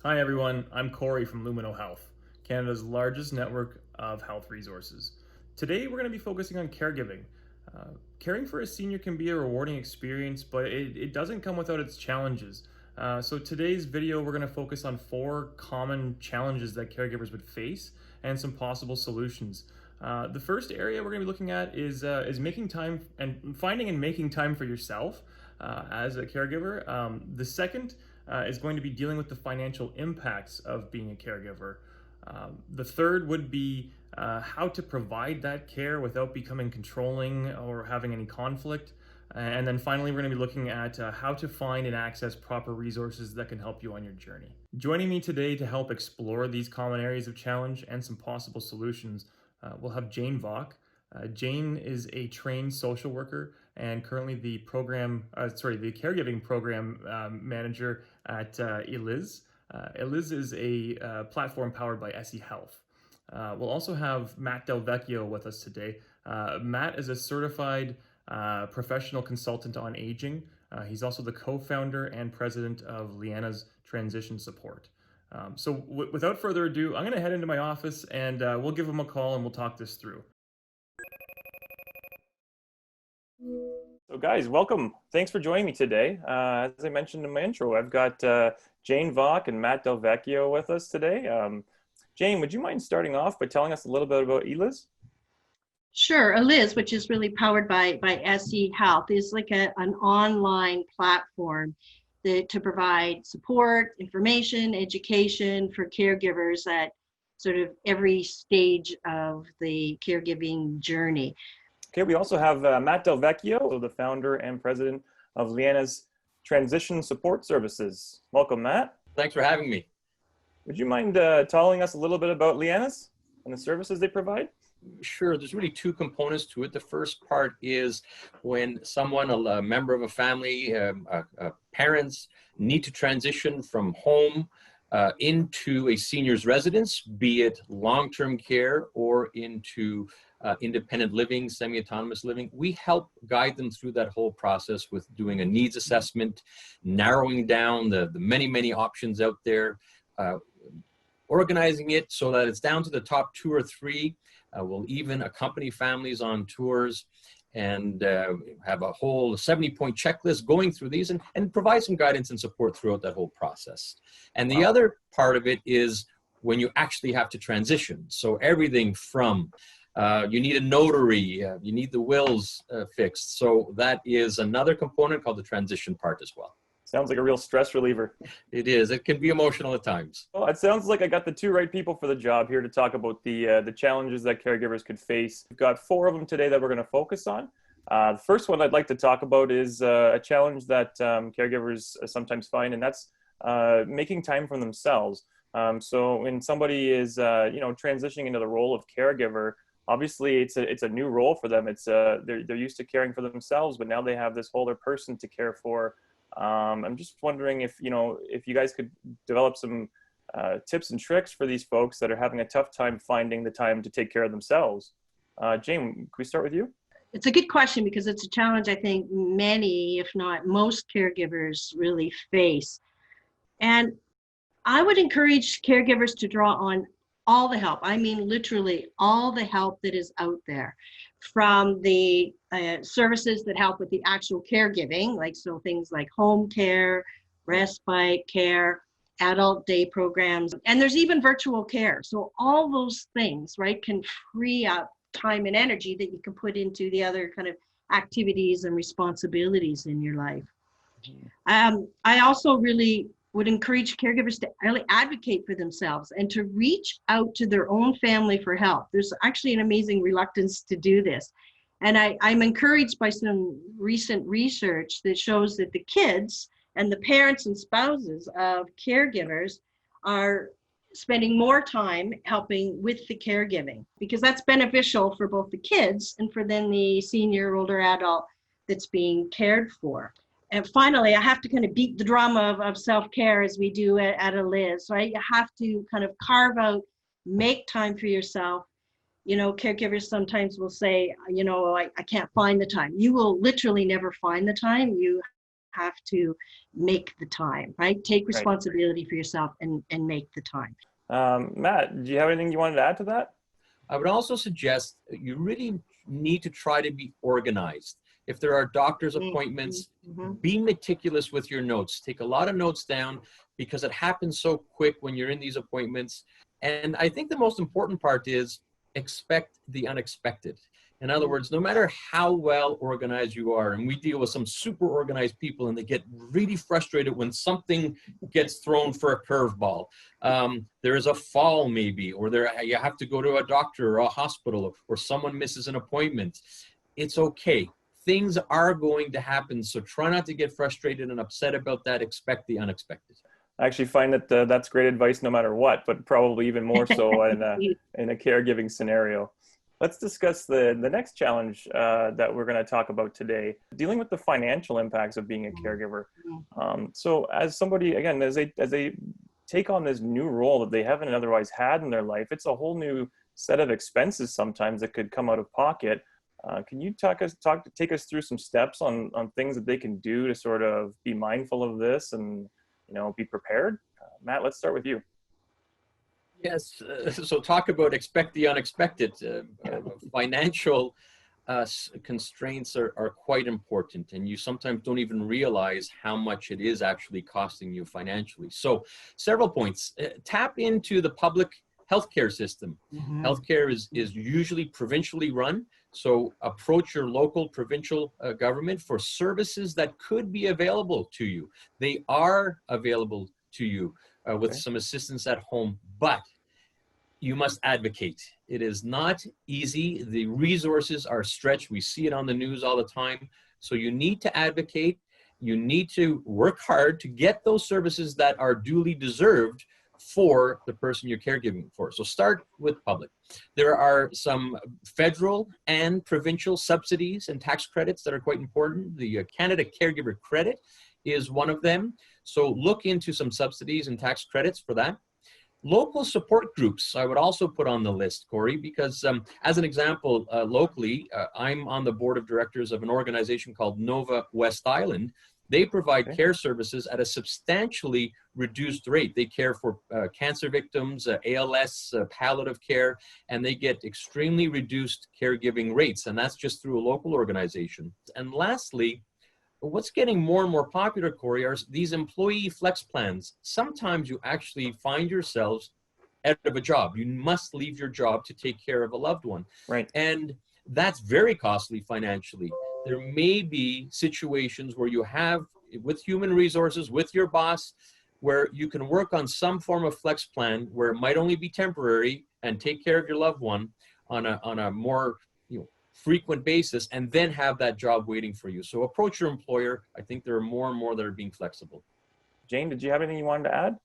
Hi everyone, I'm Corey from Lumino Health, Canada's largest network of health resources. Today we're going to be focusing on caregiving. Caring for a senior can be a rewarding experience, but it doesn't come without its challenges. So today's video we're going to focus on 4 common challenges that caregivers would face and some possible solutions. The first area we're going to be looking at is making time and finding and making time for yourself as a caregiver. The second is going to be dealing with the financial impacts of being a caregiver. The third would be how to provide that care without becoming controlling or having any conflict. And then finally, we're going to be looking at how to find and access proper resources that can help you on your journey. Joining me today to help explore these common areas of challenge and some possible solutions, we'll have Jane Vock. Jane is a trained social worker and currently the the caregiving program manager at Elizz. Elizz is a platform powered by SE Health. We'll also have Matt Del Vecchio with us today. Matt is a certified professional consultant on aging. He's also the co-founder and president of Lianas Transition Support. Without further ado, I'm going to head into my office and we'll give him a call and we'll talk this through. So guys, welcome. Thanks for joining me today. As I mentioned in my intro, I've got Jane Vock and Matt Del Vecchio with us today. Jane, would you mind starting off by telling us a little bit about Elizz? Sure. Elizz, which is really powered by SE Health, is like an online platform to provide support, information, education for caregivers at sort of every stage of the caregiving journey. Okay, we also have Matt Del Vecchio, the founder and president of Lianas Transition Support Services. Welcome, Matt. Thanks for having me. Would you mind telling us a little bit about Lianas and the services they provide? Sure, there's really 2 components to it. The first part is when someone, a member of a family, parents need to transition from home into a senior's residence, be it long-term care or into independent living, semi-autonomous living. We help guide them through that whole process with doing a needs assessment, narrowing down the many options out there, organizing it so that it's down to the top 2 or 3. We'll even accompany families on tours and have a whole 70-point checklist going through these and provide some guidance and support throughout that whole process. And the other part of it is when you actually have to transition. So everything from you need a notary, you need the wills fixed. So that is another component called the transition part as well. Sounds like a real stress reliever. It is. It can be emotional at times. Well, it sounds like I got the 2 right people for the job here to talk about the challenges that caregivers could face. We've got 4 of them today that we're going to focus on. The first one I'd like to talk about is a challenge that caregivers sometimes find, and that's making time for themselves. So when somebody is transitioning into the role of caregiver, obviously it's a new role for them. It's they're used to caring for themselves, but now they have this whole other person to care for. I'm just wondering if you guys could develop some tips and tricks for these folks that are having a tough time finding the time to take care of themselves. Jane, can we start with you? It's a good question because it's a challenge I think many, if not most, caregivers really face. And I would encourage caregivers to draw on all the help. I mean, literally all the help that is out there, from the services that help with the actual caregiving, so things like home care, respite care, adult day programs, and there's even virtual care. So all those things, right, can free up time and energy that you can put into the other kind of activities and responsibilities in your life. I also really would encourage caregivers to really advocate for themselves and to reach out to their own family for help. There's actually an amazing reluctance to do this. And I'm encouraged by some recent research that shows that the kids and the parents and spouses of caregivers are spending more time helping with the caregiving, because that's beneficial for both the kids and for then the senior older adult that's being cared for. And finally, I have to kind of beat the drum of self-care as we do at Elizz, right? You have to kind of carve out, make time for yourself. Caregivers sometimes will say, I can't find the time. You will literally never find the time. You have to make the time, right? Take responsibility for yourself and make the time. Matt, do you have anything you wanted to add to that? I would also suggest you really need to try to be organized. If there are doctor's appointments, be meticulous with your notes. Take a lot of notes down because it happens so quick when you're in these appointments. And I think the most important part is expect the unexpected. In other words, no matter how well organized you are, and we deal with some super organized people and they get really frustrated when something gets thrown for a curveball. There is a fall maybe, or you have to go to a doctor or a hospital, or someone misses an appointment. It's okay. Things are going to happen. So try not to get frustrated and upset about that. Expect the unexpected. I actually find that that's great advice no matter what, but probably even more so in a caregiving scenario. Let's discuss the next challenge that we're going to talk about today, dealing with the financial impacts of being a caregiver. So as somebody, again, as they take on this new role that they haven't otherwise had in their life, it's a whole new set of expenses sometimes that could come out of pocket. Can you take us through some steps on things that they can do to sort of be mindful of this and, be prepared? Matt, let's start with you. Yes. So talk about expect the unexpected. Financial constraints are quite important, and you sometimes don't even realize how much it is actually costing you financially. So several points. Tap into the public healthcare system. Healthcare is usually provincially run. So approach your local provincial government for services that could be available to you. They are available to you with some assistance at home, but you must advocate. It is not easy. The resources are stretched. We see it on the news all the time. So you need to advocate. You need to work hard to get those services that are duly deserved for the person you're caregiving for. So start with public. There are some federal and provincial subsidies and tax credits that are quite important. The Canada Caregiver Credit is one of them. So look into some subsidies and tax credits for that. Local support groups, I would also put on the list, Corey, because as an example, locally, I'm on the board of directors of an organization called Nova West Island. They provide care services at a substantially reduced rate. They care for cancer victims, ALS, palliative care, and they get extremely reduced caregiving rates. And that's just through a local organization. And lastly, what's getting more and more popular, Corey, are these employee flex plans. Sometimes you actually find yourselves out of a job. You must leave your job to take care of a loved one. Right. And that's very costly financially. There may be situations where you have, with human resources, with your boss, where you can work on some form of flex plan where it might only be temporary and take care of your loved one on a more frequent basis, and then have that job waiting for you. So approach your employer. I think there are more and more that are being flexible. Jane, did you have anything you wanted to add?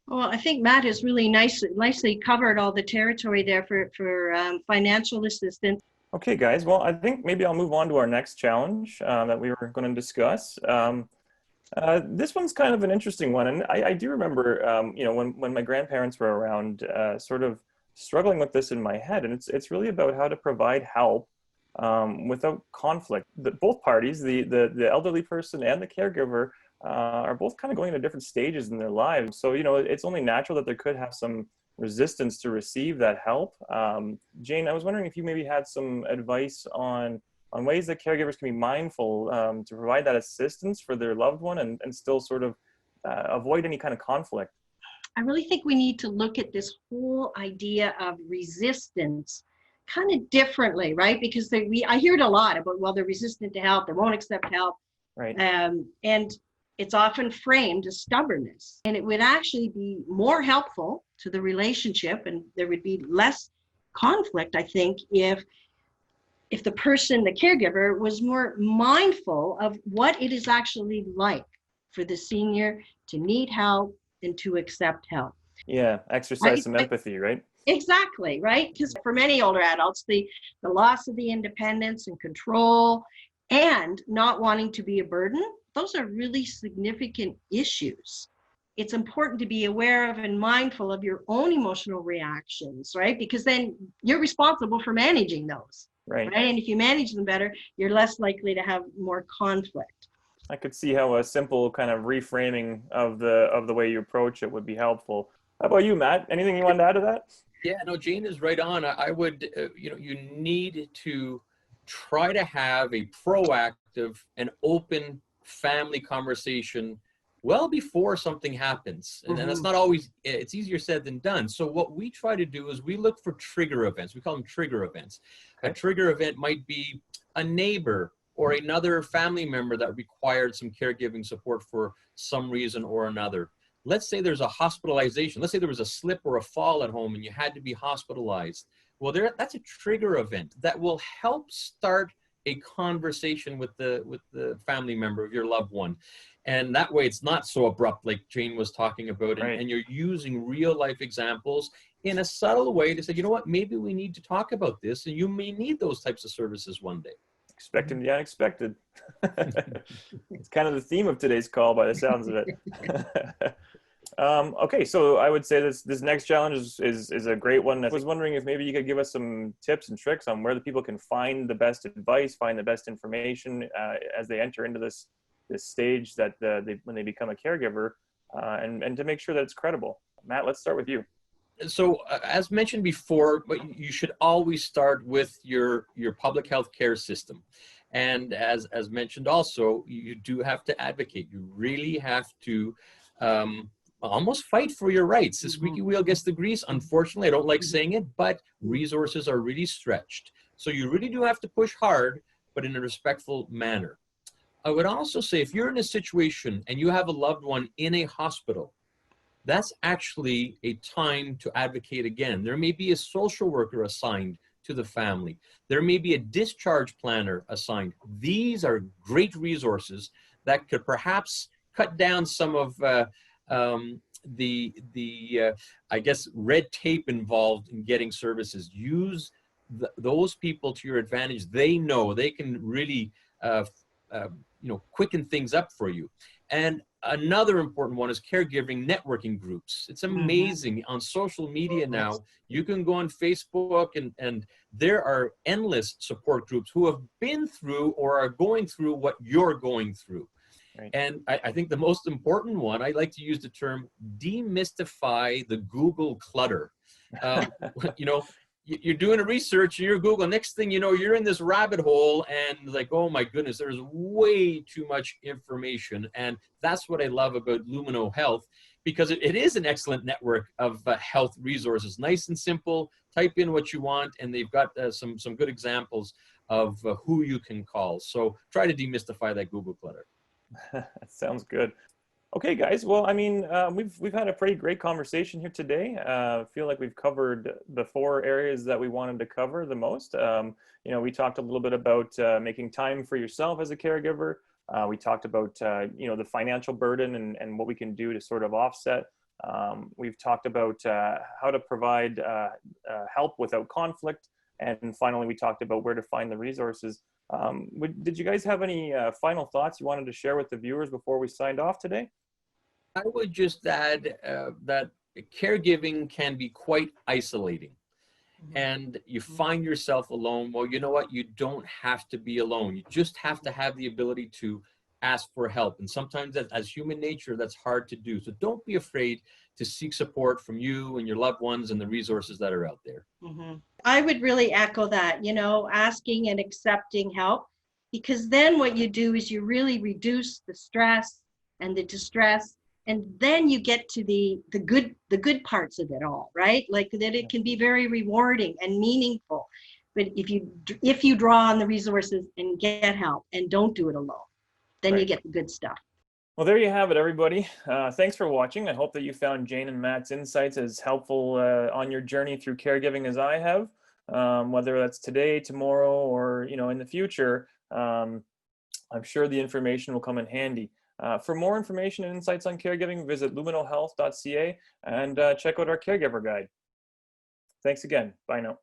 Well, I think Matt has really nicely covered all the territory there for financial assistance. Okay, guys. Well, I think maybe I'll move on to our next challenge that we were going to discuss. This one's kind of an interesting one, and I do remember, when my grandparents were around, sort of struggling with this in my head, and it's really about how to provide help without conflict. Both parties, the elderly person and the caregiver, are both kind of going into different stages in their lives. So, it's only natural that there could have some resistance to receive that help. Jane, I was wondering if you maybe had some advice on ways that caregivers can be mindful to provide that assistance for their loved one and still sort of avoid any kind of conflict. I really think we need to look at this whole idea of resistance kind of differently, right? Because I hear it a lot about, well, they're resistant to help, they won't accept help. Right. And it's often framed as stubbornness. And it would actually be more helpful to the relationship, and there would be less conflict, I think, if the person, the caregiver, was more mindful of what it is actually like for the senior to need help and to accept help. Yeah, exercise some empathy, right? Exactly, right? Because for many older adults, the loss of the independence and control and not wanting to be a burden, those are really significant issues. It's important to be aware of and mindful of your own emotional reactions, right? Because then you're responsible for managing those, right? And if you manage them better, you're less likely to have more conflict. I could see how a simple kind of reframing of the way you approach it would be helpful. How about you, Matt? Anything you wanted to add to that? Yeah, no, Jane is right on. I would, you need to try to have a proactive and open family conversation well before something happens. And that's not always, it's easier said than done. So what we try to do is we look for trigger events. We call them trigger events. Okay. A trigger event might be a neighbor or another family member that required some caregiving support for some reason or another. Let's say there's a hospitalization. Let's say there was a slip or a fall at home and you had to be hospitalized. Well, that's a trigger event that will help start a conversation with the family member of your loved one. And that way it's not so abrupt like Jane was talking about. And, Right. and you're using real life examples in a subtle way to say, you know what, maybe we need to talk about this, and you may need those types of services one day. Expecting the unexpected. It's kind of the theme of today's call by the sounds of it. Okay, so I would say this next challenge is a great one. I was wondering if maybe you could give us some tips and tricks on where the people can find the best advice, find the best information as they enter into this stage that when they become a caregiver, and to make sure that it's credible. Matt, let's start with you. So as mentioned before, but you should always start with your public health care system. And as mentioned also, you do have to advocate. You really have to almost fight for your rights. The squeaky wheel gets the grease. Unfortunately, I don't like saying it, but resources are really stretched. So you really do have to push hard, but in a respectful manner. I would also say if you're in a situation and you have a loved one in a hospital, that's actually a time to advocate again. There may be a social worker assigned to the family. There may be a discharge planner assigned. These are great resources that could perhaps cut down some of I guess, red tape involved in getting services. Use those people to your advantage. They know they can really quicken things up for you. And another important one is caregiving networking groups. It's amazing on social media now. You can go on Facebook and there are endless support groups who have been through or are going through what you're going through. Right. And I think the most important one, I like to use the term demystify the Google clutter. You're doing a research, you're Google, next thing you know, you're in this rabbit hole and like, oh my goodness, there's way too much information. And that's what I love about Lumino Health, because it is an excellent network of health resources. Nice and simple, type in what you want, and they've got some good examples of who you can call. So try to demystify that Google clutter. That sounds good. Okay, guys. Well, I mean, we've had a pretty great conversation here today. I feel like we've covered the 4 areas that we wanted to cover the most. We talked a little bit about making time for yourself as a caregiver. We talked about the financial burden and what we can do to sort of offset. We've talked about how to provide help without conflict, and finally, we talked about where to find the resources. Did you guys have any final thoughts you wanted to share with the viewers before we signed off today? I would just add that caregiving can be quite isolating, and you find yourself alone. Well, you know what? You don't have to be alone. You just have to have the ability to ask for help. And sometimes as human nature, that's hard to do. So don't be afraid to seek support from you and your loved ones and the resources that are out there. I would really echo that, asking and accepting help, because then what you do is you really reduce the stress and the distress, and then you get to the good parts of it all, right? Like that it can be very rewarding and meaningful. But if you draw on the resources and get help and don't do it alone, then you get the good stuff. Well, there you have it, everybody. Thanks for watching. I hope that you found Jane and Matt's insights as helpful on your journey through caregiving as I have, whether that's today, tomorrow, or in the future. I'm sure the information will come in handy. For more information and insights on caregiving, visit luminohealth.ca and check out our caregiver guide. Thanks again. Bye now.